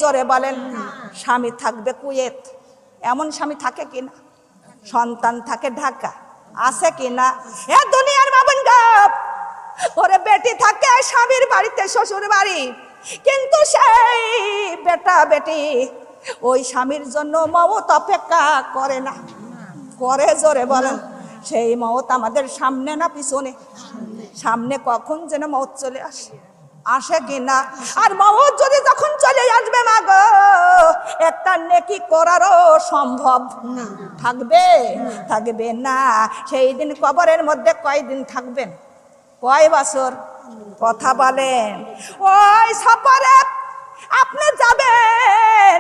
জোরে বলেন। স্বামী থাকবে কুয়েত, এমন স্বামী থাকে কিনা? সন্তান থাকে ঢাকা, আছে কিনা? এ দুনিয়ার বাবন গাপ, ওরে বেটি থাকে স্বামীর বাড়িতে, শ্বশুর বাড়ি, কিন্তু সেই বেটা বেটি ওই স্বামীর জন্য মওত অপেক্ষা করে না, করে জোরে বলেন। সেই মওত আমাদের সামনে না পিছনে? সামনে, কখন যেন মওত চলে আসে, আসে কিনা? আর মওত যদি যখন চলে আসবে মা গো, একটা নেকি করারও সম্ভব থাকবে? থাকবে না। সেই দিন কবরের মধ্যে কয়দিন থাকবেন? কয় বছর? কথা বলেন। ওই সফরে আপনি যাবেন,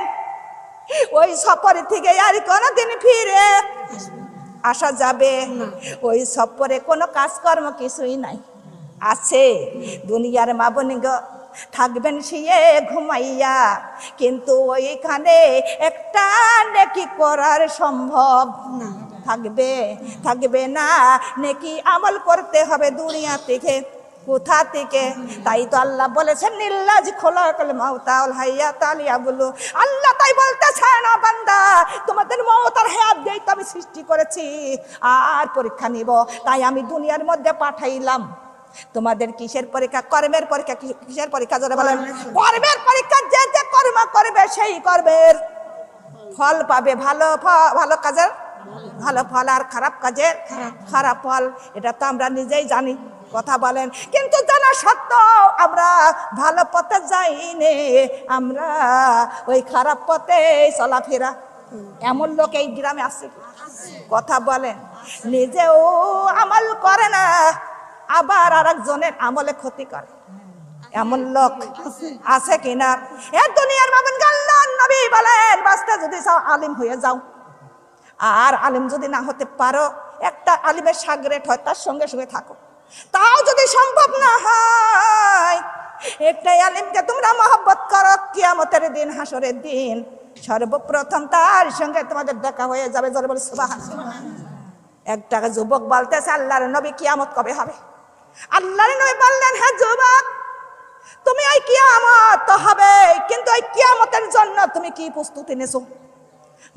ওই সফরে থেকে আর কোনদিন ফিরে আসা যাবে? ওই সফরে কোনো কাজকর্ম কিছুই নাই, আছে? দুনিয়ার মা বোন গো, থাকবেন শুয়ে ঘুমাইয়া, কিন্তু ওইখানে একটা নেকি করার সম্ভব থাকবে? থাকবে না। নেকি আমল করতে হবে দুনিয়া থেকে। কোথা থেকে? তাই তো আল্লাহ বলেছেন নিল্লাজ খোলাকাল মাউতা ওয়াল হায়াত লিয়াবলু। আল্লাহ তাই বলতেছেন, ও বান্দা, তোমাদের মওত আর হায়াত দিয়েই তো আমি সৃষ্টি করেছি, আর পরীক্ষা নিব। তাই আমি দুনিয়ার মধ্যে পাঠাইলাম। তোমাদের কিসের পরীক্ষা? কর্মের পরীক্ষা। কিসের পরীক্ষা? জোরে বলেন। কর্মের পরীক্ষা। যে যে কর্ম করবে সেই কর্মের ফল পাবে। ভালো কাজের ভালো ফল, আর খারাপ কাজের খারাপ ফল। এটা তো আমরা নিজেই জানি। কথা বলেন। কিন্তু জানা সত্ত্বেও আমরা ভালো পথে যাই নে, আমরা ওই খারাপ পথে চলাফেরা। এমন লোক এই গ্রামে আছে? কথা বলেন। নিজেও আমল করে না, আবার আরেকজনের আমলে ক্ষতি করে, এমন লোক আছে কিনা? এ দুনিয়ার বাবন আল্লাহর নবী বলেন, বাঁচতে যদি চাও আলিম হয়ে যাও, আর আলিম যদি না হতে পারো, একটা আলিমের সাগরেট হয়, তার সঙ্গে সঙ্গে থাকো। তাও যদি সম্ভব না হয়, একটা আলিমকে তোমরা মহব্বত করো, কিয়ামতের দিন, হাসরের দিন সর্বপ্রথম তার সঙ্গে তোমাদের দেখা হয়ে যাবে। জোরে বলে সুবহানাল্লাহ। একটা যুবক বলতেছে, আল্লাহর নবী কিয়ামত কবে হবে? আল্লাহর নবী বললেন, হ্যাঁ যুবক, তুমি ওই কিয়ামত তো হবে, কিন্তু ওই কিয়ামতের জন্য তুমি কি প্রস্তুতি নেছো?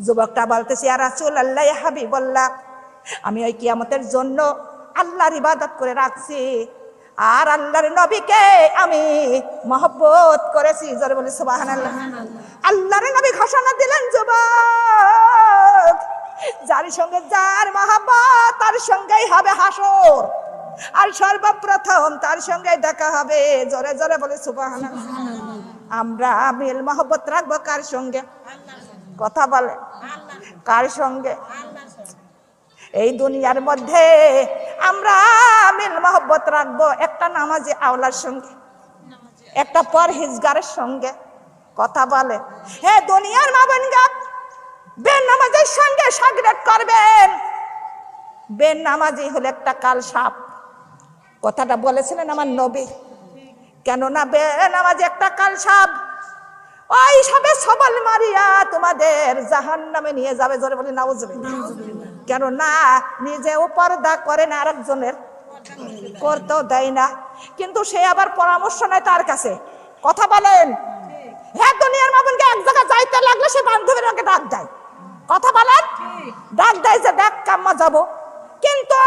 যুবকটা বলতেছে, ইয়া রাসূলুল্লাহ, ইয়া হাবিবাল্লাহ, আমি ওই কিয়ামতের জন্য আল্লাহর ইবাদত করে রাখছি, আর আল্লাহর নবীকে আমি মহব্বত করেছি। জোরে বলে সুবহানাল্লাহ। আল্লাহর নবী ঘোষণা দিলেন, যুবক, যার সঙ্গে যার মহব্বত, তার সঙ্গেই হবে হাসর, আর সর্বপ্রথম তার সঙ্গে দেখা হবে। জোরে জোরে বলে সুবহানাল্লাহ। আমরা মিল মহব্বত রাখবো কার সঙ্গে? কথা বলে, কার সঙ্গে? এই দুনিয়ার মধ্যে আমরা মিল মহব্বত রাখবো একটা নামাজি আওলার সঙ্গে, একটা পরহেজগারের সঙ্গে। কথা বলে। হে দুনিয়ার মা বোনগা, বেনামাজির সঙ্গে সাগরেট করবেন। বেনামাজি হলো একটা কাল সাপ, কথাটা বলেছিলেন আমার নবী। কেননা বেনামাজি একটা কাল সাপ, ওই সাপে সবল মারিয়া তোমাদের জাহান্নামে নিয়ে যাবে। জোরে বলি নাউজুবিল্লাহ। কেননা নিজেও পর্দা করে না, আরেকজনের করতেও দেয় না, কিন্তু সে আবার পরামর্শ নেয় তার কাছে। কথা বলেন। হ্যাঁ দুনিয়ার মা বোনকে এক জায়গায় যাইতে লাগলে সে বান্ধবীর ওকে ডাক দেয়। কথা বলেন। ডাক দেয় যে দেখ কাম্মা যাবো, কিন্তু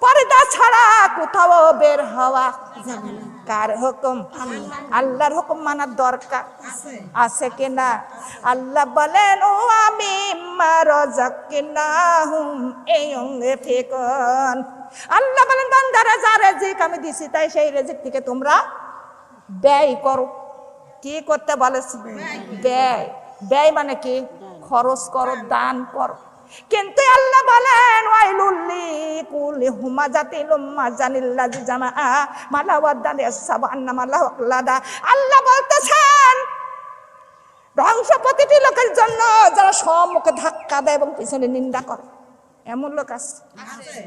পর্দা ছাড়া কোথাও বের হওয়া যাবে না। কার হুকুম? আল্লাহর হুকুম মানার দরকার আছে কিনা? আল্লাহ বলেন, ও আমি রাযাকনাহুম ইউনফিকুন। আল্লাহ বলেন, বান্দারা যা রিজিক আমি দিছি, তাই সেই রিজিক থেকে তোমরা ব্যয় করো। কি করতে বলেছি? ব্যয়। ব্যয় মানে কি? খরচ করো, দান করো। কিন্তু আল্লাহ বলেন, ওয়াইলুল লিকুল্লি হুমাযাতিল লুম্মাযানিল্লাযী জামাআ মালা ওয়াদান ইয়াহসাবুন্না মালাহু আখলাদা। আল্লাহ বলতেছেন, ধ্বংস প্রতিটি লোকের জন্য যারা সম্মুখে ধাক্কা দেয় এবং পিছনে নিন্দা করে, এমন লোক আছে?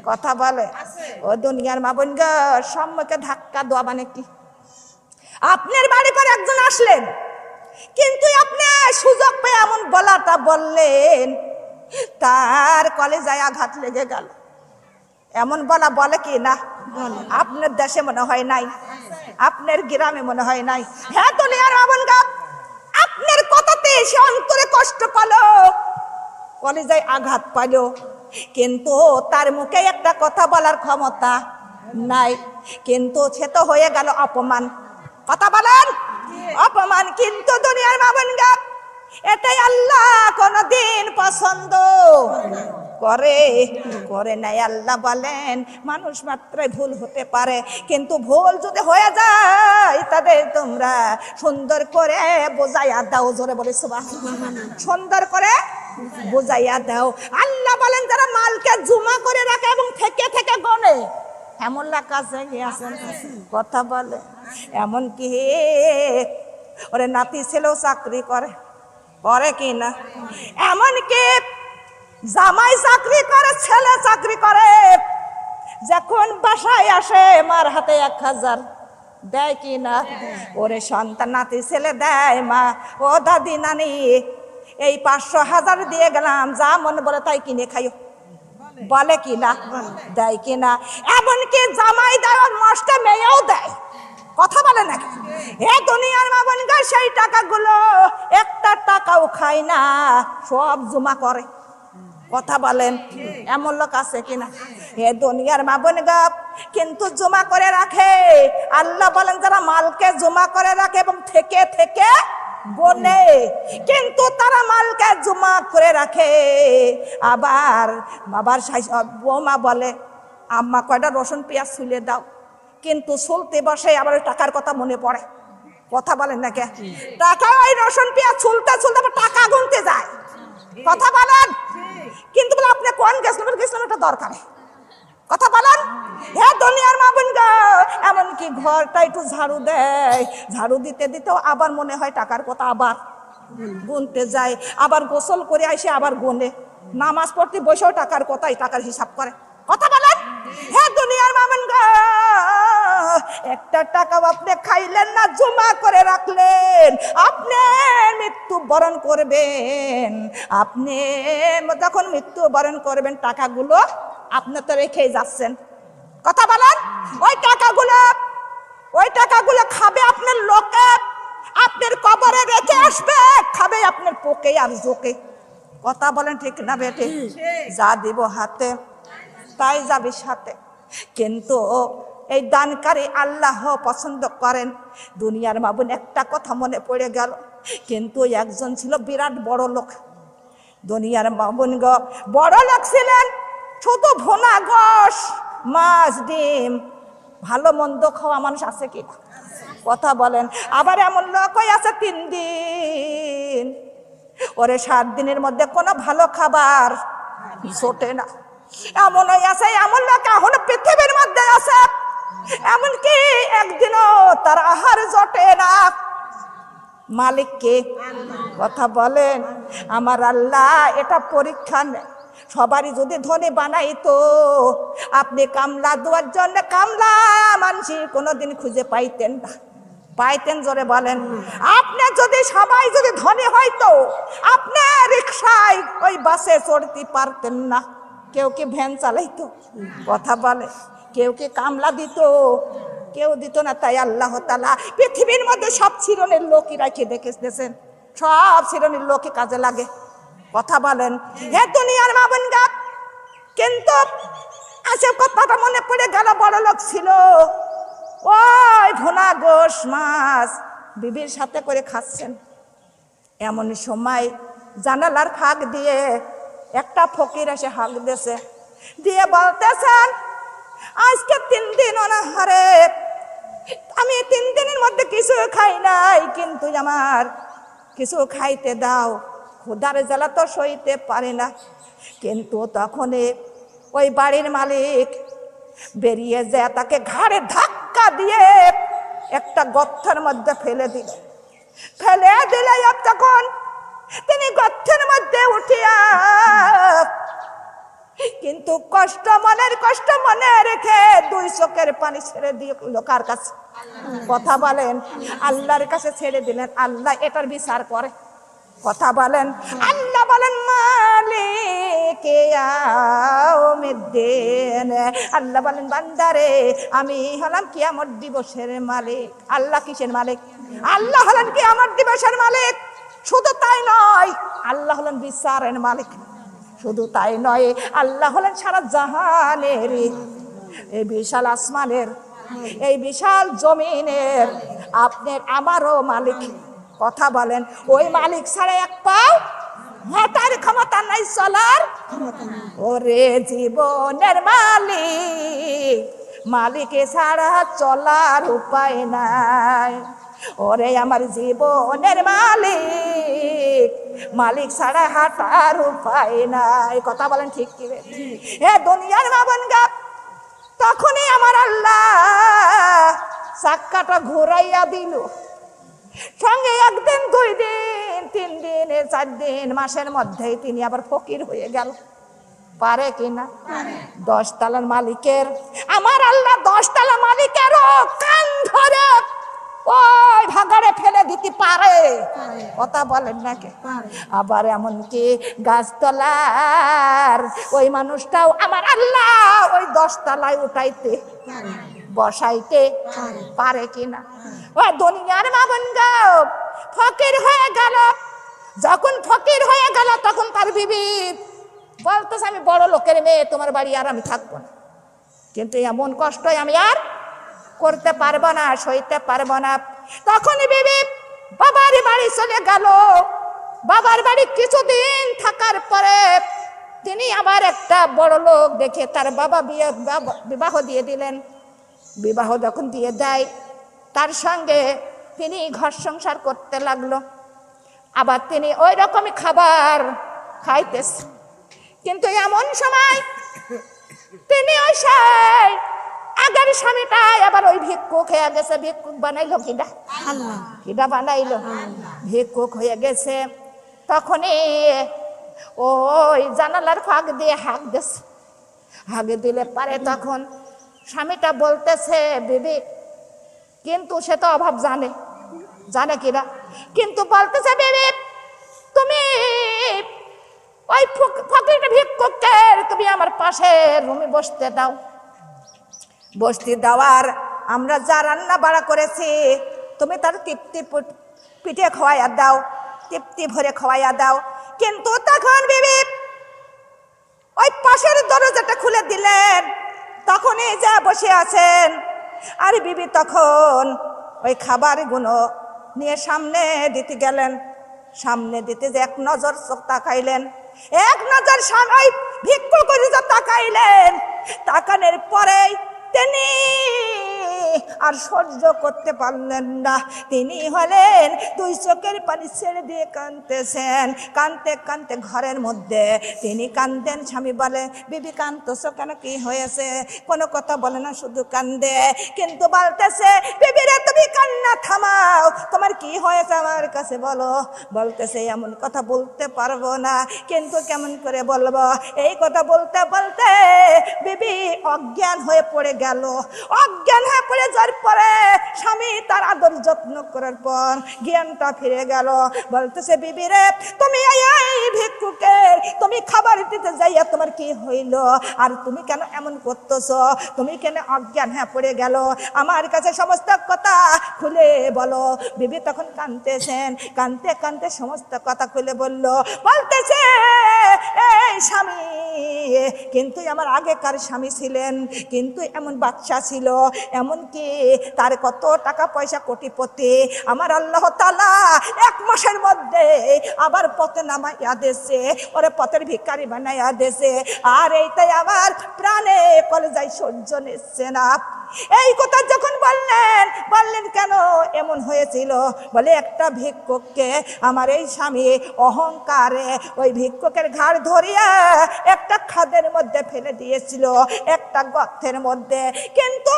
কথা বলে। ও দুনিয়ার মা বোন গো, সম্মুখে ধাক্কা দেওয়া মানে কি? আপনার বাড়ি পর একজন আসলেন, কিন্তু আপনি সুযোগ পেয়ে এমন বলাটা বললেন, তার কলেজায় আঘাত লেগে গেল। এমন বলা বলে কি না? আপনার দেশে মনে হয় নাই, আপনার গ্রামে মনে হয় নাই। হ্যাঁ দুনিয়ার মা বোন গো, আপনার সে অন্তরে কষ্ট পেলো, কলিজায় আঘাত পাইলো, কিন্তু তার মুখে একটা কথা বলার ক্ষমতা নাই, কিন্তু সে তো হয়ে গেল অপমান। কথা বলেন, অপমান। কিন্তু দুনিয়ার মা বোনগা, এটাই আল্লাহ কোনদিন পছন্দ করে নাই। আল্লাহ বলেন মানুষ মাত্রই ভুল হতে পারে, কিন্তু ভুল যদি হয়ে যায় তবে তোমরা সুন্দর করে বোঝাইয়া দাও। জোরে বলে সুবহানাল্লাহ। সুন্দর করে বোঝাইয়া দাও। আল্লাহ বলেন যারা মালকে জমা করে রাখে এবং থেকে থেকে গনে, এমন কাছে গিয়েছেন। কথা বলে এমন কি ওরে নাতি ছেলেও চাকরি করে কি না? এমন কি জামাই চাকরি করে, ছেলে চাকরি করে, যখন বাসায় আসে মার হাতে 1000 দেয় কি না? ওরে সন্তান নাতি ছেলে দেয়, মা ও দাদি নানি এই 500-1000 দিয়ে গেলাম, যা মনে বলে তাই কিনে খাইও, বলে কি না? দেয় কি না? এমনকি জামাই দেয়, নষ্ট মেয়েও দেয়। কথা বলে নাকি? এ দুনিয়ার মা বোনগা, সেই টাকাগুলো একটা টাকাও খায় না, সব জমা করে। কথা বলেন, এমন লোক আছে কিনা? হে দুনিয়ার মা বোনগা, কিন্তু জমা করে রাখে। আল্লাহ বলেন যারা মালকে জমা করে রাখে এবং থেকে থেকে গনে, কিন্তু তারা মালকে জমা করে রাখে। আবার বাবার বৌমা বলে আম্মা কয়টা রসুন পেঁয়াজ ছুলে দাও, কিন্তু চলতে বসে আবার টাকার কথা মনে পড়ে। কথা বলেন না কে? টাকা ওই রসুন পেঁয়াজ ছুলতে ছুলতে টাকা গুনতে যায়। কথা বলেন, কিন্তু বলে আপনি কোন গেছিলাম এটা দরকার। কথা বলেন, হে দুনিয়ার মা বোনগা, এমনকি ঘরটা একটু ঝাড়ু দেয়, ঝাড়ু দিতে দিতেও আবার মনে হয় টাকার কথা, আবার গুনতে যায়। আবার গোসল করে আসে আবার গোনে, নামাজ পড়তে বসেও টাকার কথাই, টাকার হিসাব করে। কথা বলেন, হে দুনিয়ার মা বোনগা, একটা টাকা আপনি খাইলেন না, জমা করে রাখলেন, আপনি মৃত্যু বরণ করবেন। আপনি যখন মৃত্যু বরণ করবেন, টাকাগুলো আপনি তো রেখে যাচ্ছেন। কথা বলেন, ওই টাকাগুলো খাবে আপনার লোকে, আপনার কবরে রেখে আসবে, খাবে আপনার পোকে আর জোকে। কথা বলেন ঠিক না বেটে? যা দিব হাতে তাই যাবে সাথে। কিন্তু এই দানকারী আল্লাহ পছন্দ করেন। দুনিয়ার মা বোন, একটা কথা মনে পড়ে গেল, কিন্তু একজন ছিল বিরাট বড় লোক। দুনিয়ার মা বোন গো, বড় লোক ছিলেন, শুধু ভোনা গোশ, মাছ, ডিম, ভালো মন্দ খাওয়া মানুষ আছে কি? কথা বলেন। আবার এমন লোক আছে 3 দিন, ওরে 7 দিনের মধ্যে কোনো ভালো খাবার ছোটে না। এমন আছে, এমন লোক এখন পৃথিবীর মধ্যে আছে, এমনকি একদিনও তার আহার জটে না। মালিক কে? কথা বলেন, আমার আল্লাহ। এটা পরীক্ষা নেই। সবারই যদি ধনী বানাইতো, আপনি কামলা দেওয়ার জন্য কামলা মানুষ কোনোদিন খুঁজে পাইতেন না। পাইতেন? জোরে বলেন। আপনি যদি সবাই যদি ধনী হয়তো, আপনি রিক্সায় ওই বাসে চড়তে পারতেন না। কেউ কি ভ্যান চালাইতো? কথা বলে। কেউ কি কামলা দিত? কেউ দিত না। তাই আল্লাহ তাআলা পৃথিবীর মধ্যে সব শ্রেণীর লোকই রাখে দেখেছেন, সব শ্রেণীর লোকই কাজে লাগে। কথা বলেন, হে দুনিয়ার মা বোনগা, কিন্তু আসে কথাটা মনে পড়ে গেল, বড় লোক ছিল, ওই ভুনা গোশ মাছ বিবির সাথে করে খাচ্ছেন। এমন সময় জানালার ফাঁক দিয়ে একটা ফকির এসে হাঁক দিয়েছে, দিয়ে বলতেছেন আজকে 3 দিন অনাহারে, আমি 3 দিনের মধ্যে কিছু খাই নাই, কিন্তু আমার কিছু খাইতে দাও, ক্ষুধার জ্বালা তো সইতে পারে না। কিন্তু তখন ওই বাড়ির মালিক বেরিয়ে যায়, তাকে ঘাড়ে ধাক্কা দিয়ে একটা গর্তের মধ্যে ফেলে দিলে তখন তিনি গর্তের মধ্যে উঠিয়া, কিন্তু কষ্ট মনে রেখে 2 চোখের পানি ছেড়ে দিয়ে লোকার কাছে। কথা বলেন, আল্লাহর কাছে ছেড়ে দিলেন। আল্লাহ এটার বিচার করে। কথা বলেন, আল্লাহ বলেন মালিক ইয়াউমিদ্দিন, আল্লাহ বলেন বান্দারে আমি হলাম কিয়ামত দিবসের মালিক। আল্লাহ কিসের মালিক? আল্লাহ হলেন কিয়ামত দিবসের মালিক। শুধু তাই নয়, আল্লাহ হলেন বিচারের মালিক। শুধু তাই নয়, আল্লাহ হলেন সারা জাহানের, এই বিশাল আসমানের, এই বিশাল জমিনের, আপনার আমারও মালিক। কথা বলেন, ওই মালিক ছাড়া এক পাও হাঁটার ক্ষমতা নাই, চলার। ওরে জীবনের মালিক, মালিক ছাড়া চলার উপায় নাই। ওরে আমার জীবনের মালিক, মালিক ছাড়া হাঁটার উপায় নাই। কথা বলেন ঠিক কি? এ দুনিয়ার মাবনগা, তখনই আমার আল্লাহ চাক্কাটা ঘুরাইয়া দিল। সঙ্গে একদিন, 2 দিন, 3 দিন, 4 দিন, মাসের মধ্যেই তিনি আবার ফকির হয়ে গেল। পারে কিনা? 10 তলার মালিকের, আমার আল্লাহ 10 তলা মালিকেরও কান ধরে ওই ভাগাড়ে ফেলে দিতে পারে। কথা বলেন নাকি? আবার এমনকি গাছতলার ওই মানুষটাও আমার আল্লাহ ওই 10 তলায় উঠাইতে বসাইতে পারে কিনা? ওই দুনিয়ার মাবনগা, ফকির হয়ে গেল। যখন ফকির হয়ে গেল, তখন তার বিবি বলতেছে, আমি বড় লোকের মেয়ে, তোমার বাড়ি আর আমি থাকবো না। কিন্তু এমন কষ্ট আমি আর করতে পারবো না, সইতে পারবো না। তখনই বিবি বাবার বাড়ি চলে গেল। বাবার বাড়ি কিছুদিন থাকার পরে তিনি আবার একটা বড় লোক দেখে তার বাবা বিবাহ দিয়ে দিলেন। বিবাহ যখন দিয়ে দেয়, তার সঙ্গে তিনি ঘর সংসার করতে লাগলো। আবার তিনি ওই রকমই খাবার খাইতেছে। কিন্তু এমন সময় তিনি ওই সেই আগের স্বামীটাই আবার ওই ভিক্ষুক হয়ে গেছে। ভিক্ষুক বানাইলো কিডা? কিডা বানাইলো? ভিক্ষুক হয়ে গেছে। তখনই ওই জানালার ফাঁক দিয়ে হাঁক দিছে। হাঁকে দিলে পারে তখন স্বামীটা বলতেছে, বিবি, কিন্তু সে তো অভাব জানে কিনা, কিন্তু বলতেছে, বিবি তুমি ওই ফকিরটা ভিক্ষুককে তুমি আমার পাশে রুমে বসতে দাও। বসতে দেওয়ার আমরা যা রান্না বাড়া করেছি তুমি তার তৃপ্তি পিঠে খাওয়াইয়া দাও, তৃপ্তি ভরে খাওয়াইয়া দাও। কিন্তু তখন বিবি ওই পাশের দরজাটা খুলে দিলেন। তখনই যা বসে আছেন, আর বিবি তখন ওই খাবারগুলো নিয়ে সামনে দিতে গেলেন। সামনে দিতে যে এক নজর চোখ তাকাইলেন, এক নজর ওই ভিক্ষুক করে তাকাইলেন। তাকানোর পরেই তিনি আর সহ্য করতে পারলেন না। তিনি হলেন 2 চোখের পানি ছেড়ে দিয়ে কাঁদতেছেন। কাঁদতে কাঁদতে ঘরের মধ্যে তিনি কাঁদেন। স্বামী বলে, বিবি কাঁদতেছ কেন, কি হয়েছে? কোনো কথা বলে না, শুধু কান্দে। কিন্তু বলতেছে, বিবি রে তুমি কান্না থামাও, তোমার কি হয়েছে আমার কাছে বলো। বলতেছে, এমন কথা বলতে পারবো না, কিন্তু কেমন করে বলবো। এই কথা বলতে বলতে বিবি অজ্ঞান হয়ে পড়ে গেল। অজ্ঞান হয়ে পড়ে যাওয়ার পরে স্বামী তার আদর যত্ন করার পর জ্ঞানটা ফিরে গেল। বলতেছে, বিবি রে তুমি এই ভিক্ষুকের তুমি খাবার দিতে যাইয়া তোমার কি হইল, আর তুমি কেন এমন করতেছো, তুমি কেন অজ্ঞান হয়ে পড়ে গেল, আমার কাছে সমস্ত কথা খুলে বলো। বিবি তখন কাঁদতেছেন। কাঁদতে কাঁদতে সমস্ত কথা খুলে বলতেছে, এই স্বামী, কিন্তু আমার আগেকার স্বামী ছিলেন, কিন্তু এমন বাচ্চা ছিল, এমনকি তার কত টাকা পয়সা কোটিপতি। আমার আল্লাহ তাআলা 1 মাসের মধ্যে আবার পথে নামাইয়া দিয়েছে, ওরে পথের ভিখারি বানাইয়া দিয়েছে। আর এইটাই আমার প্রাণে কলেজায় সহ্য নিচ্ছে না। এই কথা যখন বললেন কেন এমন হয়েছিল, বলে একটা ভিক্ষুককে আমার এই স্বামী অহংকারে ওই ভিক্ষুকের ঘাড় ধরিয়া একটা খাদের মধ্যে ফেলে দিয়েছিল, একটা গর্তের মধ্যে। কিন্তু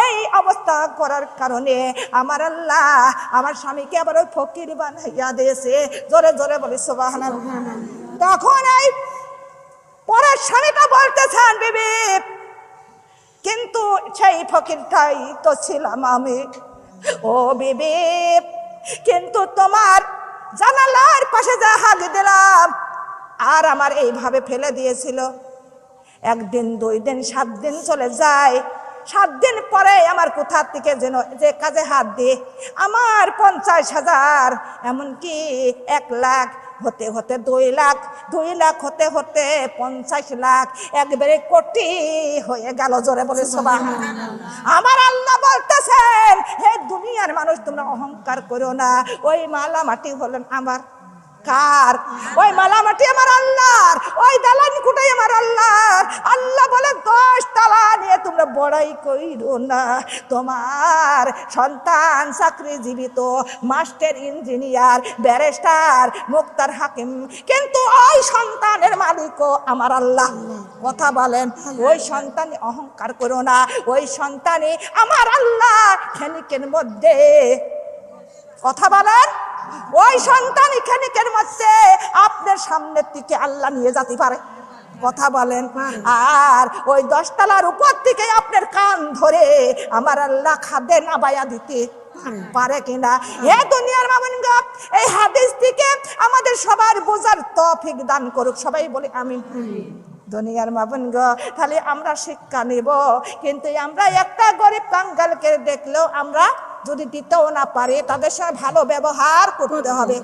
এই অবস্থা করার কারণে আমার আল্লাহ আমার স্বামীকে আবার ওই ফকির বানাইয়া দিয়েছে। জোরে জোরে বলি সুবহানাল্লাহ। তখন এই পরের স্বামীটা বলতেছেন, বিবি, কিন্তু সেই ফকিরটাই তো ছিলাম আমি। ও বিবি, কিন্তু তোমার জানালার পাশে যা হাত দিলাম আর আমার এইভাবে ফেলে দিয়েছিল। 1 দিন 2 দিন 7 দিন চলে যায়, 7 দিন পরে আমার কোথা থেকে যেন যে কাজে হাত দিয়ে আমার 50,000, এমনকি 1 লাখ হতে হতে 2 লাখ, 2 লাখ হতে হতে 50 লাখ, একবারে কোটি হয়ে গেল। জোরে বলে সুবহানাল্লাহ। আমার আল্লাহ বলতেছেন, হে দুনিয়ার মানুষ, তোমরা অহংকার করো না। ওই মালা মাটি হলেন আমার। কার? ওই মালামাটি আমার আল্লাহর, ওই দালান কুটাই আমার আল্লাহর। আল্লাহ বলে 10 তালা নিয়ে তোমরা বড়াই কইরো না। তোমার সন্তান চাকরিজীবী তো, মাস্টার, ইঞ্জিনিয়ার, ব্যারিস্টার, মুক্তার হাকিম, কিন্তু ওই সন্তানের মালিকও আমার আল্লাহ। কথা বলেন, ওই সন্তানে অহংকার করো না। ওই সন্তানে আমার আল্লাহ ক্ষণিকের মধ্যে, কথা বলেন, ওই সন্তান ক্ষণিকের মধ্যে আপনার সামনের থেকে আল্লাহ নিয়ে যেতে পারে। কথা বলেন। আর ওই 10 তলার উপর থেকে আপনার কান ধরে আমার আল্লাহ খাদে নাবায়া দিতে পারে কিনা? হে দুনিয়ার মামুনগা, এই হাদিস থেকে আমাদের সবার বোঝার তৌফিক দান করুক। সবাই বলে আমিন। দুনিয়ার মামুনগা, তাহলে আমরা শিক্ষা নেব, কিন্তু আমরা একটা গরিব কাঙ্গালকে দেখলেও আমরা যদি দিতেও না পারি, তাদের সাথে ভালো ব্যবহার করতে হবে।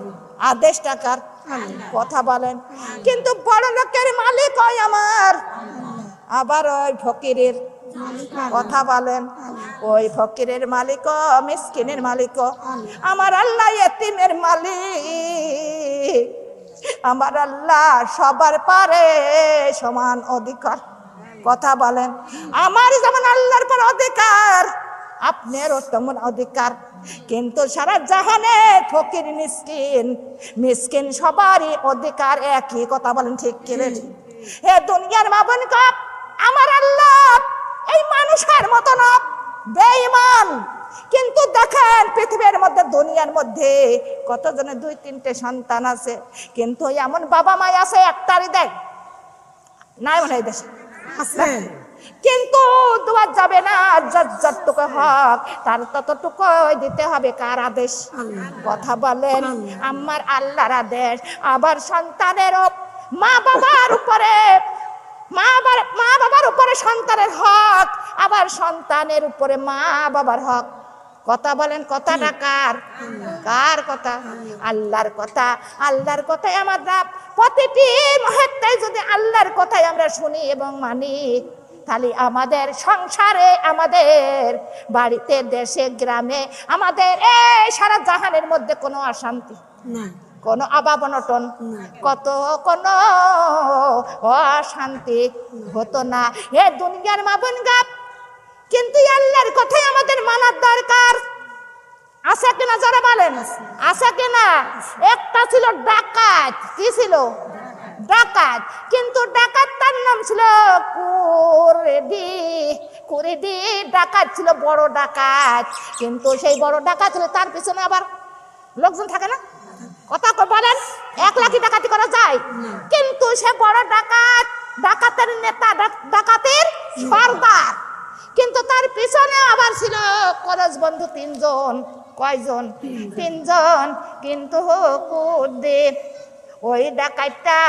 আদেশ টাকার, কথা বলেন। কিন্তু বড় লোকের মালিক হয় আমার, আবার ওই ফকিরের, কথা বলেন, ওই ফকিরের মালিক, মিসকিনের মালিক আমার আল্লাহ, এতিমের মালিক আমার আল্লাহ, সবার পারে সমান অধিকার। কথা বলেন। আমার যেমন আল্লাহর পর অধিকার, আপনারও তেমন অধিকার। কিন্তু সারা জাহানে ফকির, মিসকিন সবারই অধিকার একই। কথা বলেন, ঠিক কি? হে দুনিয়ার মাবন কাপ, আমার আল্লাহ এই মানুষের মতো না, বেঈমান। কিন্তু দেখেন পৃথিবীর মধ্যে, দুনিয়ার মধ্যে কতজনের 2-3টে সন্তান আছে, কিন্তু এমন বাবা মাই আছে একটারই দেখ নাই মনে হয় দেশে আছে, কিন্তু দেওয়া যাবে না। যতটুকু হক তার ততটুকু দিতে হবে। কার আদেশ? কথা বলেন, আমার আল্লাহর আদেশ। আবার সন্তানেরও মা বাবার উপরে, মা বাবার উপরে সন্তানের হক, আবার সন্তানের উপরে মা বাবার হক। কথা বলেন, কথাটা কার? কার কথা? আল্লাহর কথা। আল্লাহর কথাই আমরা প্রতিটি মুহূর্তে যদি আল্লাহর কথাই আমরা শুনি এবং মানি, তাহলে আমাদের সংসারে, আমাদের বাড়িতে, দেশে, গ্রামে, আমাদের এই সারা জাহানের মধ্যে কোনো অশান্তি না, কোনো অভাব অনটন, কোনো অশান্তি হতো না। হে দুনিয়ার মাবন গাপ, কিন্তু আল্লাহর কথাই আমাদের মানার দরকার। আছে কিনা যারা বলেন? আছে কিনা? একটা ছিল ডাকাত। কি ছিল? ডাকাত। কিন্তু ডাকাত, তার নাম ছিল কুরেদি ডাকাত ছিল, বড় ডাকাত। কিন্তু সেই বড় ডাকাত ছিল, তার পিছনে আবার লোকজন থাকে না? কথা বলেন, 1 লাখই ডাকাতি করা যায়? কিন্তু সে বড় ডাকাত, ডাকাতের নেতা, ডাকাতের সর্দার। কিন্তু তার পিছনে আবার ছিল কলেজ বন্ধু 3 জন। কয়জন? 3 জন। কিন্তু ওই ডাকাতটা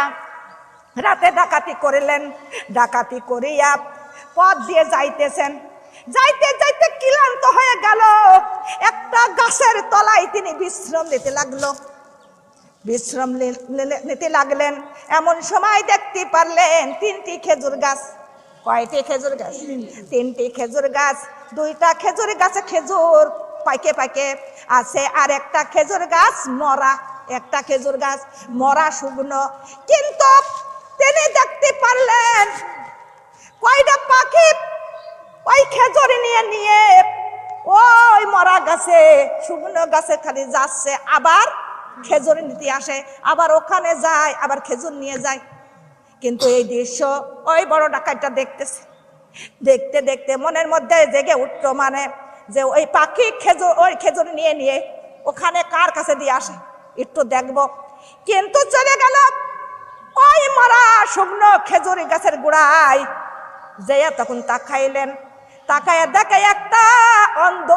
রাতে ডাকাতি করলেন। ডাকাতি করিয়া পথ দিয়ে যাইতেছেন, যাইতে যাইতে ক্লান্ত হয়ে গেল। একটা গাছের তলায় তিনি বিশ্রাম নিতে লাগলো। বিশ্রাম নিতে লাগলেন, এমন সময় দেখতে পারলেন 3টি খেজুর গাছ। কয়টি খেজুর গাছ? 3টি খেজুর গাছ। 2টা খেজুর গাছে খেজুর পাইকে পাইকে আছে, আর একটা খেজুর গাছ মরা। একটা খেজুর গাছ মরা, শুকনো। কিন্তু তিনি দেখতে পারলেন কয়টা পাখি ওই খেজুর নিয়ে নিয়ে ওই মরা গাছে, শুকনো গাছে খালি যাচ্ছে, আবার খেজুর নিতে আসে, আবার ওখানে যায়, আবার খেজুর নিয়ে যায়। কিন্তু এই দৃশ্য ওই বড় ডাকাতটা দেখতেছে। দেখতে দেখতে মনের মধ্যে জেগে উঠলো, মানে যে ওই পাখি খেজুর, ওই খেজুর নিয়ে নিয়ে ওখানে কার কাছে দিয়ে আসে, একটু দেখবো। কিন্তু চলে গেল ওই মরা শুকনো খেজুরি গাছের গোড়ায়। যেয়ে তখন তাকাইলেন, তাকায় দেখে একটা অন্ধ,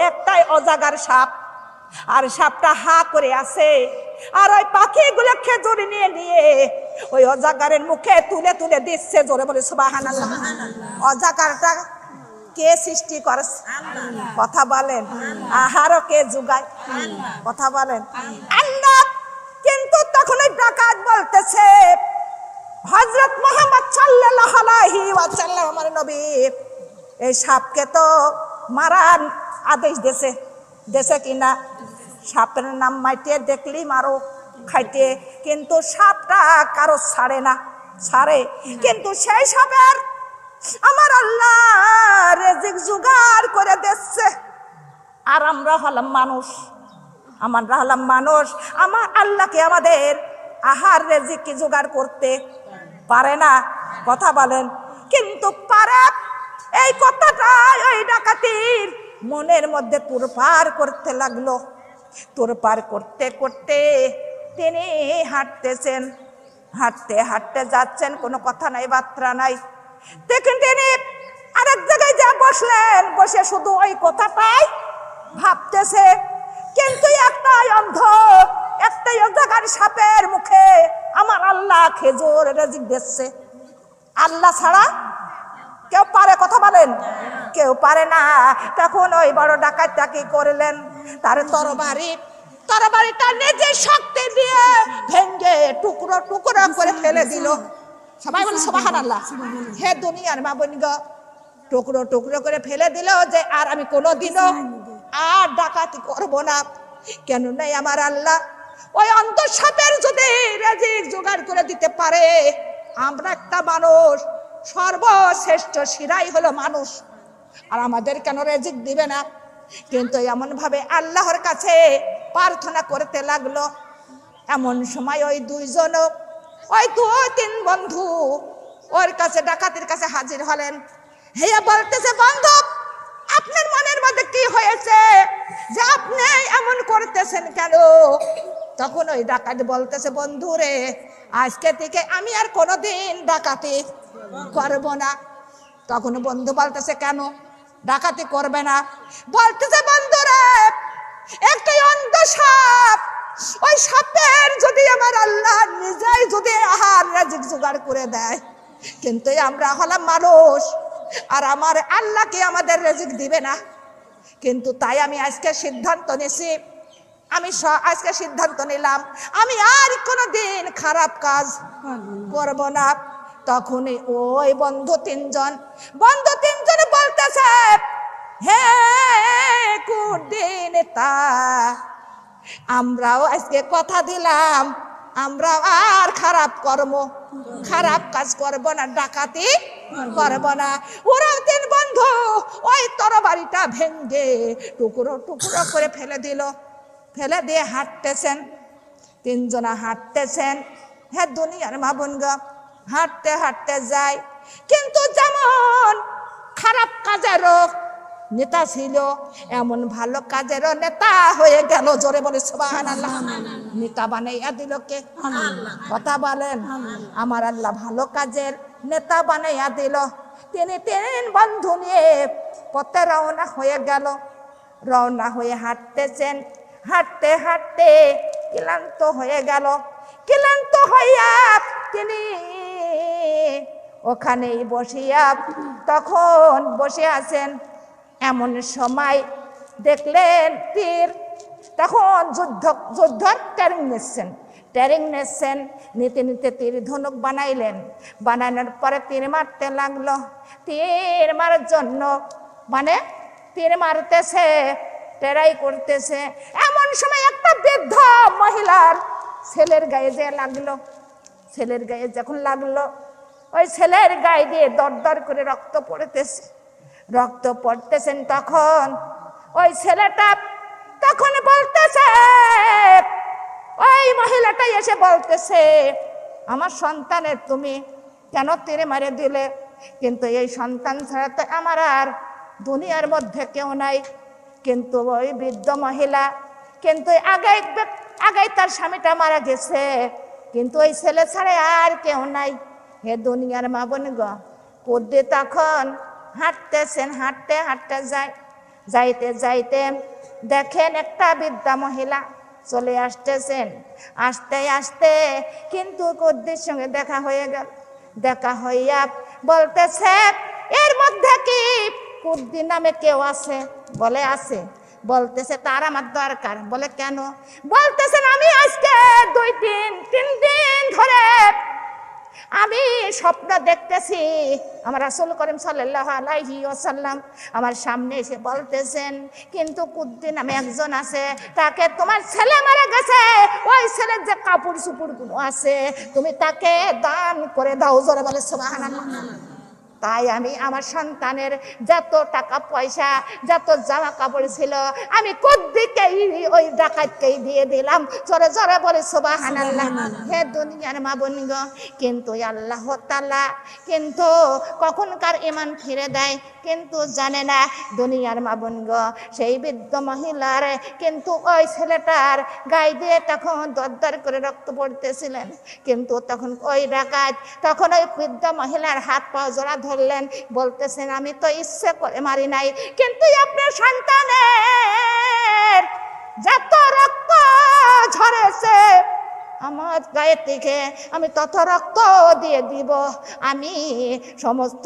একটাই অজাগার সাপ, আর সাপটা হা করে আছে। আর ওই পাখিগুলো খেজুর নিয়ে নিয়ে ওই অজাগারের মুখে তুলে তুলে দিচ্ছে। জোরে বলে সুবহানাল্লাহ। অজাগারটা কে সৃষ্টি করেছে? কথা বলেন। আহারও কে যোগায়? কথা বলেন। আল্লাহ। কিন্তু তখন ওই ডাকাত বলতেছে, হযরত মুহাম্মদ সাল্লাল্লাহু আলাইহি ওয়াসাল্লাম আমার নবী এই সাপকে তো মারার আদেশ দেশে কিনা? সাপের নাম মাইটে দেখলি মারো খাইতে, কিন্তু সাপটা কারো ছাড়ে না, ছাড়ে। কিন্তু সেই সাপের আমার আল্লাহ রিজিক জোগাড় করে দিচ্ছে। আর আমরা হলাম মানুষ, আমার আল্লাহকে আমাদের আহার রিজিক কি জোগাড় করতে পারে না? কথা বলেন। কিন্তু পারে। এই কথাটা ওই ডাকাতির মনের মধ্যে তোড়পাড় করতে লাগলো। তোড়পাড় করতে করতে তিনি হাঁটতেছেন, হাঁটতে হাঁটতে যাচ্ছেন, কোনো কথা নাই বার্তা নাই। দেখেন তিনি আরেক জায়গায় যা বসলেন, বসে শুধু ওই কথাটাই ভাবতেছে। কিন্তু একটাই অন্ধ, একটাই জায়গার সাপের মুখে আমার আল্লাহ খেজুর রিজিক দিচ্ছে। আল্লাহ ছাড়া কেউ পারে? কথা বলেন। কেউ পারে না। তখন ওই বড় ডাকাতটা কি করলেন? তার তরবারিটা নিজের শক্তি দিয়ে ভেঙে টুকরো টুকরো করে ফেলে দিল। সবাই বলে সুবহানাল্লাহ। হে দুনিয়ার মা বোন গো, টুকরো টুকরো করে ফেলে দিল যে আর আমি কোনোদিনও আর ডাকাতি করব না। কেন নাই আমার আল্লাহ ওই অন্ধ সাপের যদি রিজিক জোগাড় করে দিতে পারে, আমরা একটা মানুষ, সর্বশ্রেষ্ঠ শিরাই হলো মানুষ, আর আমাদের কেন রিজিক দিবে না? কিন্তু এমন ভাবে আল্লাহর কাছে প্রার্থনা করতে লাগলো। এমন সময় ওই দুইজন, ওই 2-3 বন্ধু ওর কাছে, ডাকাতের কাছে হাজির হলেন। হেয়া বলতেছে, বন্ধু আপনার মনের মধ্যে কি হয়েছে যে আপনি এমন করতেছেন কেন? তখন ওই ডাকাত বলতেছে, বন্ধু রে, আজকে থেকে আমি আর কোনোদিন ডাকাতি করব না। তখন বন্ধু বলতেছে, কেন ডাকাতি করবে না? বলতেছে, বন্ধু রে, একটা অন্ধ সাপ, ওই সাপের যদি আমার আল্লাহ নিজেই যদি আহার রিজিক জোগাড় করে দেয়, কিন্তু আমরা হলাম মানুষ, আর আমার আল্লাহ কি আমাদের রিজিক দিবে না? কিন্তু তাই আমি আজকে সিদ্ধান্ত নিছি, আজকে সিদ্ধান্ত নিলাম আমি আর কোনোদিন খারাপ কাজ করব না। তখনই ওই বন্ধু তিনজন বলতেছে, হে কুদিন তা, আমরাও আজকে কথা দিলাম, আমরাও আর খারাপ কাজ করব না, ডাকাতি করব না। ওরাও 3 বন্ধু ওই তরবারিটা ভেঙে টুকরো টুকরো করে ফেলে দিল। ফেলে দিয়ে হাঁটতেছেন, 3 জনা হাঁটতেছেন। হ্যাঁ দুনিয়ার মা বোন গো, হাঁটতে হাঁটতে যায়। কিন্তু যেমন খারাপ কাজেরও নেতা ছিল, এমন ভালো কাজেরও নেতা হয়ে গেল। জোরে বলে সুবহানাল্লাহ। নেতা বানাইয়া দিল কে? কথা বলেন। আমার আল্লাহ ভালো কাজের নেতা বানাইয়া দিল। তিনি 3 বন্ধু নিয়ে পথে রওনা হয়ে গেল। রওনা হয়ে হাঁটতেছেন, হাঁটতে হাঁটতে ক্লান্ত হয়ে গেল। ক্লান্ত হইয়া তিনি ওখানেই তখন বসে আছেন। এমন সময় দেখলেন তীর, তখন যুদ্ধর ট্রেনিং নিচ্ছেন। নিতে নিতে তীর ধনুক বানানোর পরে তীর মারতে লাগলো। তীর মারার জন্য তীর মারতেছে, টেরাই করতেছে। এমন সময় একটা বৃদ্ধ মহিলার ছেলের গায়ে যে লাগলো। ছেলের গায়ে যখন লাগলো, ওই ছেলের গায়ে দিয়ে দরদর করে রক্ত পড়তেছেন। তখন ওই ছেলেটা তখন বলতেছে, ওই মহিলাটাই এসে বলতেছে, আমার সন্তানের তুমি কেন তীরে মারে দিলে? কিন্তু এই সন্তান ছাড়া তো আমার আর দুনিয়ার মধ্যে কেউ নাই। কিন্তু ওই বৃদ্ধ মহিলা কিন্তু আগে তার স্বামীটা মারা গেছে, কিন্তু ওই ছেলে ছাড়া আর কেউ নাই। হে দুনিয়ার মা বোন গো, কুদ্দি তখন হাঁটতেছেন, হাঁটতে হাঁটতে যাইতে যাইতে দেখেন একটা বৃদ্ধা মহিলা চলে আসতেছেন। আসতে আসতে কিন্তু কুদ্দির সঙ্গে দেখা হয়ে গেল। দেখা হইয়া বলতেছে, এর মধ্যে কি কুদ্দি নামে কেউ আছে? বলে আছে। বলতেছে তার আমার দরকার। বলে কেন? বলতেছেন আমি আজকে 3 দিন ধরে আমি স্বপ্ন দেখতেছি আমার রাসূল করিম সাল্লাল্লাহু আলাইহি ওয়াসাল্লাম আমার সামনে এসে বলতেছেন, কিন্তু কুদ্দি নামে একজন আছে, তাকে তোমার ছেলে মারা গেছে, ওই ছেলের যে কাপড় চোপড়গুলো আছে তুমি তাকে দান করে দাও। জোরে বলে সুবহানাল্লাহ। তাই আমি আমার সন্তানের যত টাকা পয়সা, যত জামা কাপড় ছিল আমি কুদ্দিকেই, ওই ডাকাতকেই দিয়ে দিলাম। জোরে জোরে বলে সুবহানাল্লাহ। হে দুনিয়ার মা বোন গো, কিন্তু আল্লাহ তাআলা কিন্তু কখনকার ঈমান ফিরে দেয় কিন্তু জানে না। দুনিয়ার মা বোন গো, সেই বৃদ্ধ মহিলার কিন্তু ওই ছেলেটার গায়ে দিয়ে তখন দরদর করে রক্ত পড়তেছিলেন, কিন্তু তখন ওই ডাকাত তখন ওই বৃদ্ধ মহিলার হাত পা জোড়া ধরলেন, বলতেছেন আমি তো ইচ্ছে করে মারি নাই, কিন্তু আপনার সন্তানের যত রক্ত ঝরেছে আমার গায়ে থেকে আমি তত রক্ত দিয়ে দিব, আমি সমস্ত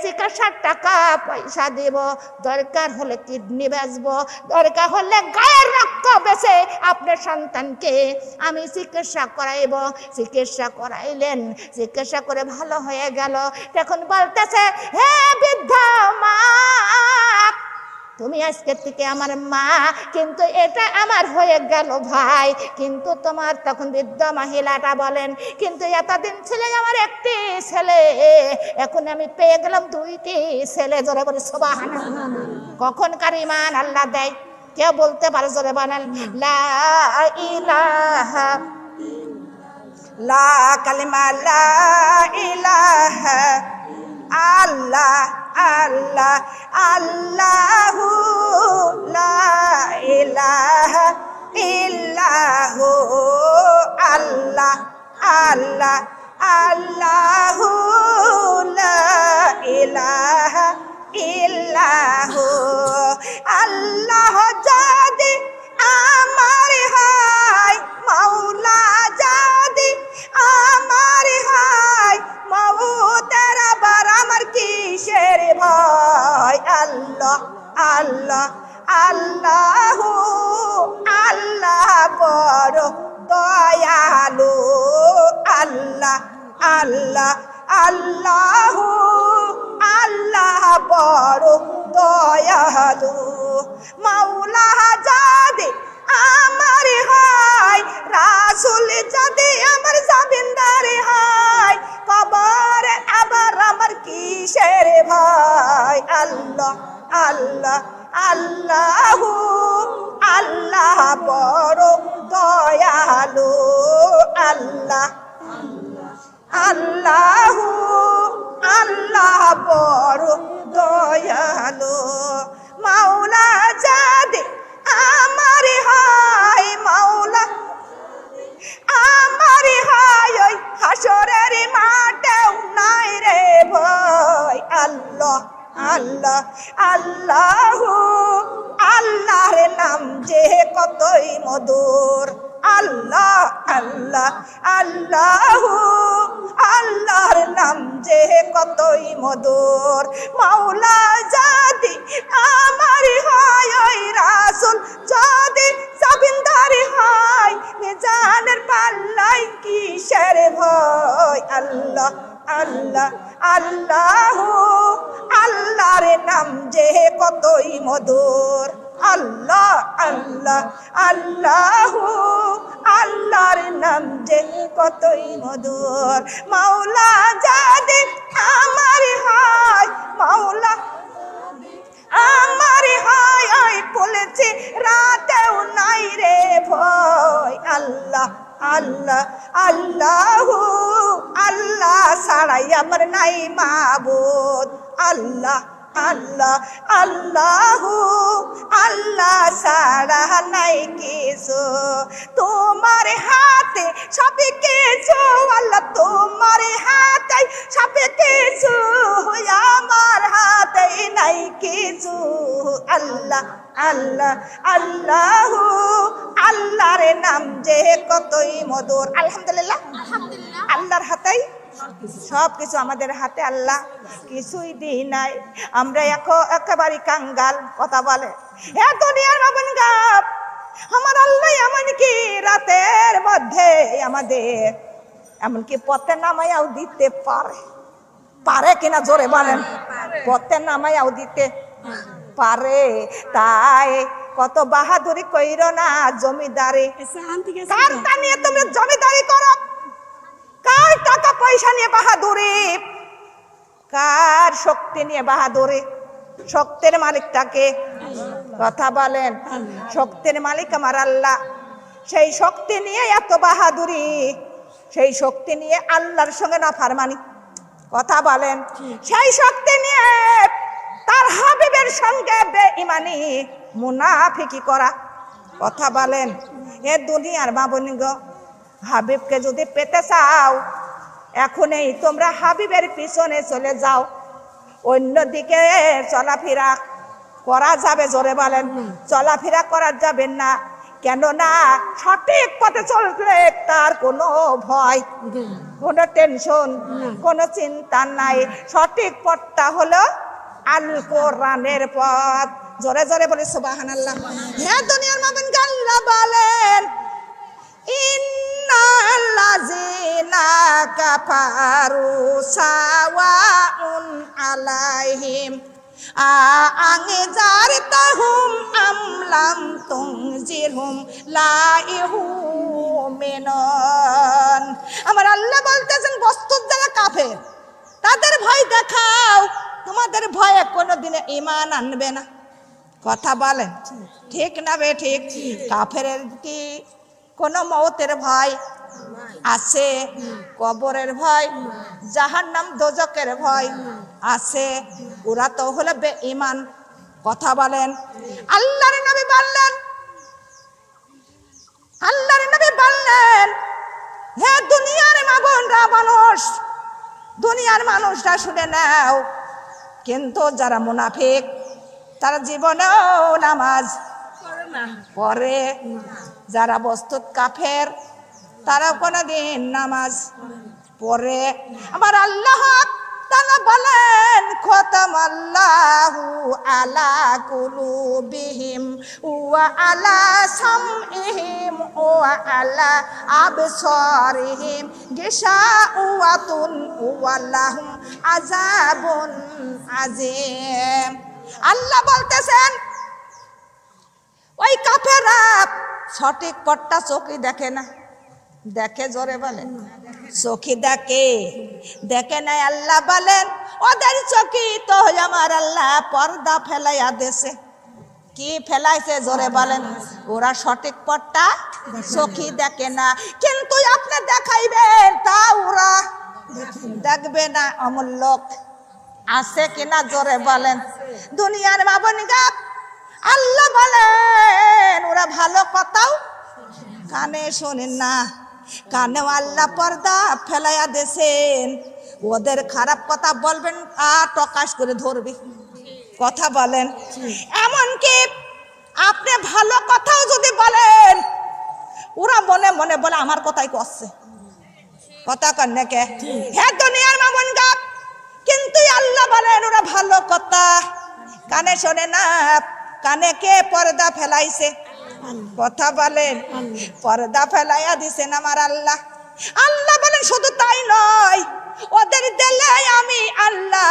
চিকিৎসার টাকা পয়সা দিব, দরকার হলে কিডনি বেচবো, দরকার হলে গায়ের রক্ত বেচে আপনার সন্তানকে আমি চিকিৎসা করাইব। চিকিৎসা করাইলেন, চিকিৎসা করে ভালো হয়ে গেল। তখন বলতেছে, হে বৃদ্ধা মা, তুমি আজকের থেকে আমার মা, কিন্তু এটা আমার হয়ে গেল ভাই। কিন্তু তোমার তখন বৃদ্ধ মহিলাটা বলেন, কিন্তু এতদিন ছেলে আমার একটি ছেলে, এখন আমি পেয়ে গেলাম 2টি ছেলে। জোরে বলে সুবহানাল্লাহ। কখনকার ঈমান আল্লাহ দেয় কেউ বলতে পারে? জোরে বলেন লা ইলাহা, লা কালিমা লা ইলাহা আল্লাহ আল্লাহ আল্লাহু লা ইলাহা ইল্লাহু আল্লাহ আল্লাহ আল্লাহু লা ইলাহা ইল্লাহু। আল্লাহ যদি আমার হয়, মাওলা যদি আমার হয়, মওতের আবার আমার কিসের ভয়? আল্লাহ আল্লাহ আল্লাহু আল্লাহ বড় দয়ালু। আল্লাহ আল্লাহ আল্লাহু আল্লাহ বড় দয়ালু। মাওলা যদি আমার হয়, রাসূল যদি আমার জামিনদার হয়, কবর আবার আমার কিসের ভয়? আল্লাহ আল্লাহ আল্লাহু আল্লাহ বড় দয়ালু। আল্লাহ আল্লাহু আল্লাহ বড় দয়ালু। মাওলা যদি আমার হয়, মাওলা আমার হয়, ওই হাসরের মাঠেও নাই রে ভয়। আল্লাহ আল্লাহ আল্লাহু আল্লাহর নাম যে কতই মধুর। আল্লাহ আল্লাহ আল্লাহু আল্লাহর নাম যে কতই মধুর। মাওলা যদি আমার হয়, ওই রাসূল যদি জামিনদার হয়, মিজানের পাল্লায় কিসের ভয়? আল্লাহ আল্লাহ আল্লাহু আল্লাহর নাম যে কতই মধুর। আল্লাহ আল্লাহ আল্লাহু আল্লাহর নাম যে কতই মধুর। মাওলা যদি আমার হয়, মাওলা আমার হয়, ওই বলেছে রাতেও নাই রে ভয়। আল্লাহ আল্লাহ আল্লাহু আল্লাহ ছাড়াই আমার নাই মাবুদ। আল্লাহ আল্লাহ আল্লাহু আল্লাহ ছাড়া নাই কিছু, তোমার হাতে সব কিছু। আল্লাহ তোমার হাতে সব কিছু, আমার হাতে নাই কিছু। আল্লাহ আল্লাহ আল্লাহু আল্লাহর নাম যে কতই মধুর। আলহামদুলিল্লাহ, আল্লাহর হাতেই সব কিছু আমাদের হাতে, আল্লাহ কিছুই দিই নাই। আমরা একেবারে কাঙ্গাল। কথা বলে এ দুনিয়ার বাবন গাপ, আমার আল্লাহ এমনকি রাতের মধ্যে আমাদের এমনকি পথে নামাইয়াও দিতে পারে। পারে কিনা জোরে বলেন? পথে নামাইয়াও দিতে পারে। তাই কত বাহাদুরি কইরো না জমিদারি। কার টা নিয়ে তুমি জমিদারি করো? কার টাকা পয়সা নিয়ে বাহাদুরি? কার শক্তি নিয়ে বাহাদুরি? শক্তির মালিকটাকে। কথা বলেন, শক্তির মালিক আমার আল্লাহ। সেই শক্তি নিয়ে এত বাহাদুরি, সেই শক্তি নিয়ে আল্লাহর সঙ্গে নাফরমানি। কথা বলেন, সেই শক্তি নিয়ে তার হাবিবের সঙ্গে বেঈমানি মুনাফিকি করা। কথা বলেন, এ দুনিয়ার বাবুনি গো, হাবিবকে যদি পেতে চাও এখনই তোমরা হাবিবের পিছনে চলে যাও। অন্যদিকে চলাফেরা করা যাবে? জোরে বলেন, চলাফেরা করা যাবে না। কেননা সঠিক পথে চললে তার কোনো ভয়, কোনো টেনশন, কোনো চিন্তা নাই। সঠিক পথটা হলো আল কোরআনের পথ। জোরে জোরে বলে সুবহানাল্লাহ। হে দুনিয়ার মাবেন আল্লাহ বলেন, ইন্নাল্লাযিনা কাফারু সাওয়াউন আলাইহিম আ'আনজারতাহুম আম লাম তুনজিরহুম লা ইউমিনুন। আমার আল্লাহ বলতেছেন, বস্তুত যারা কাফের তাদের ভয় দেখাও, তোমাদের ভয়ে কোনোদিনে ঈমান আনবে না। কথা বলেন ঠিক না বে ঠিক? কাফেরের কি কোনো মওতের ভয় আছে? কবরের ভয়, জাহান্নাম দোজকের ভয় আছে? ওরা তো হলো বেঈমান। কথা বলেন, আল্লাহর নবী বললেন, আল্লাহর নবী বললেন, হে দুনিয়ার মাবনরা, মানুষ, দুনিয়ার মানুষরা শুনে নাও, কিন্তু যারা মুনাফিক তারা জীবনেও নামাজ পড়ে। যারা বস্তুত কাফের তারা কোনদিন নামাজ পড়ে। আমার আল্লাহ তাআলা বলেন, খতামাল্লাহু আলা কুলুবিহিম ওয়া আলা সামইহিম ওয়া আলা আবসারিহিম গিশাওয়াতুন ওয়া লাহুম আযাবুন আযীম। আল্লাহ বলতেছেন, ওই কাফেররা সঠিক পথটা চোখে দেখে না। দেখে? জোরে বলেন, চোখে দেখে? দেখে নাই। আল্লাহ বলেন, ওদের চোখে তো আমার আল্লাহ পর্দা ফেলাইয়া দেছে। কি ফেলাইছে? জোরে বলেন, ওরা সঠিক পথটা চোখে দেখে না। কিন্তু আপনি দেখাইবেন তা ওরা দেখবে না। অমূল্যক আছে কিনা? জোরে বলেন। দুনিয়ার মাবনিগা আল্লাহ বলেন, ওরা ভালো কথাও কানে শোনেন না। কানেও আল্লাহ পর্দা ফেলাইয়া দেছেন। ওদের খারাপ কথা বলবেন আর প্রকাশ করে ধরবে। কথা বলেন, এমনকি আপনি ভালো কথাও যদি বলেন, ওরা মনে মনে বলে আমার কথাই করছে। কথা কন্যা কে? হে দুনিয়ার মামুন গাপ, কিন্তু আল্লাহ বলেন ওরা ভালো কথা কানে শোনে না। কানে কে পর্দা ফেলাইছে? কথা বলেন, পর্দা ফেলাইয়া দিছেন আমার আল্লাহ। আল্লাহ বলেন শুধু তাই নয়, ওদের দিলে আমি আল্লাহ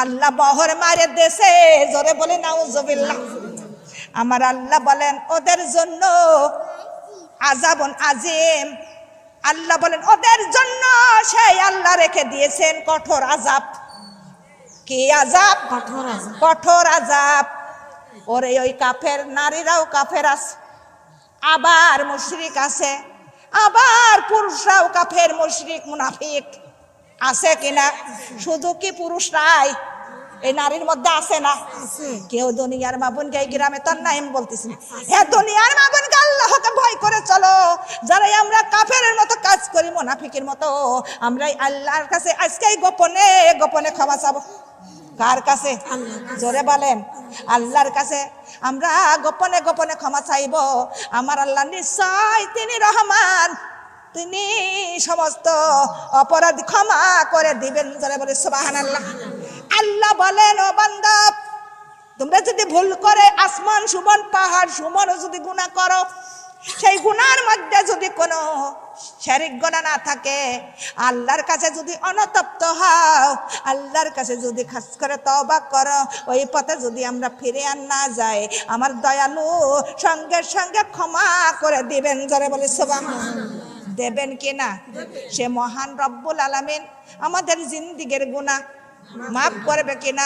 আল্লাহ বহর মারে দেশে। জোরে বলে নাউজুবিল্লাহ। আমার আল্লাহ বলেন ওদের জন্য আযাবুন আযীম। আল্লাহ বলেন ওদের জন্য সেই আল্লাহ রেখে দিয়েছেন কঠোর আযাব। কি আযাব? কঠোর আযাব। ওরে ওই কাফের নারীরাও কাফের আছে, আবার মুশরিক আছে, আবার পুরুষরাও কাফের মুশরিক মুনাফিক আছে কিনা? শুধু কি পুরুষরাই? এই নারীর মধ্যে আছে না কেউ? দুনিয়ার মাবুনকে এই গ্রামে তার নাম বলতেছি। হ্যাঁ, দুনিয়ার মাবুনকে আল্লাহকে ভয় করে চলো। যারা আমরা কাফেরের মতো কাজ করি, মুনাফিকের মতো, আমরা আল্লাহর কাছে আজকে গোপনে গোপনে ক্ষমা চাবো। কার কাছে? জোরে বলেন, আল্লাহর কাছে আমরা গোপনে গোপনে ক্ষমা চাইব। আমার আল্লাহ নিশ্চয় তিনি রহমান, তিনি সমস্ত অপরাধ ক্ষমা করে দিবেন। যারা বলে সুবহানাল্লাহ। আল্লাহ বলেন, ও বান্দা, তোমরা যদি ভুল করে আসমান সমান পাহাড় সমান যদি গুনাহ করো, সেই গুনার মধ্যে যদি কোনো শিরক গুনাহ না থাকে, আল্লাহর কাছে যদি অনুতপ্ত হও, আল্লাহর কাছে যদি খাস করে তওবা করো, ওই পথে যদি আমরা ফিরে আর না যাই, আমার দয়ালু সঙ্গে সঙ্গে ক্ষমা করে দিবেন। যারা বলে সুবহানাল্লাহ। দেবেন কিনা? সে মহান রব্বুল আলামিন আমাদের জিন্দেগীর গুনাহ মাফ করবে কিনা?